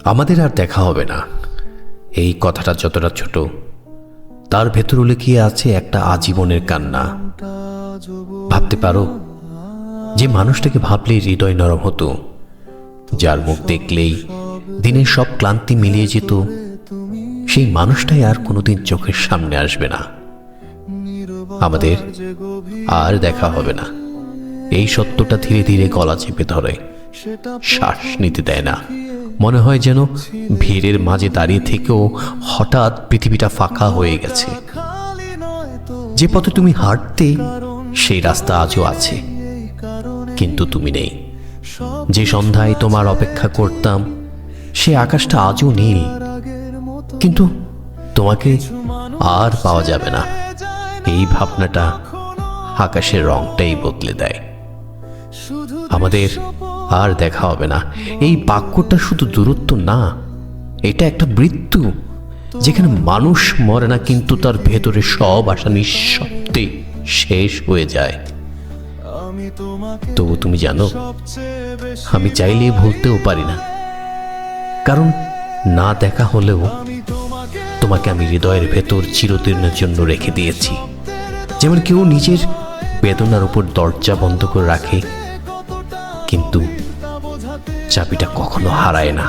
আমাদের আর দেখা হবে না, এই কথাটা যতটা ছোট, তার ভেতর লুকিয়ে আছে একটা আজীবনের কান্না। ভাবতে পারো, যে মানুষটাকে ভাবলেই হৃদয় নরম হতো, যার মুখ দেখলেই দিনের সব ক্লান্তি মিলিয়ে যেত, সেই মানুষটাই আর কোনোদিন চোখের সামনে আসবে না। আমাদের আর দেখা হবে না, এই সত্যটা ধীরে ধীরে গলা চেপে ধরে, শ্বাস নিতে দেয় না। মনে হয় যেন ভিড়ের মাঝে দাঁড়িয়ে থেকেও হঠাৎ পৃথিবীটা ফাঁকা হয়ে গেছে। যে পথে তুমি হাঁটতে, সেই রাস্তা আজও আছে, কিন্তু তুমি নেই। যে সন্ধ্যায় তোমার অপেক্ষা করতাম, সে আকাশটা আজও নীল, কিন্তু তোমাকে আর পাওয়া যাবে না। এই ভাবনাটা আকাশের রংটাই বদলে দেয়। আমাদের আর দেখা হবে না, এই বাক্যটা শুধু দূরত্ব না, এটা একটা মৃত্যু, যেখানে মানুষ মরে না, কিন্তু তার ভেতরে সব আশা নিঃশব্দে শেষ হয়ে যায়। তবু তুমি জানো, আমি চাইলে ভুলতেও পারি না, কারণ না দেখা হলেও তোমাকে আমি হৃদয়ের ভেতর চিরদিনের জন্য রেখে দিয়েছি। যেমন কেউ নিজের বেদনার উপর দরজা বন্ধ করে রাখে, কিন্তু চাবিটা কখনো হারায় না।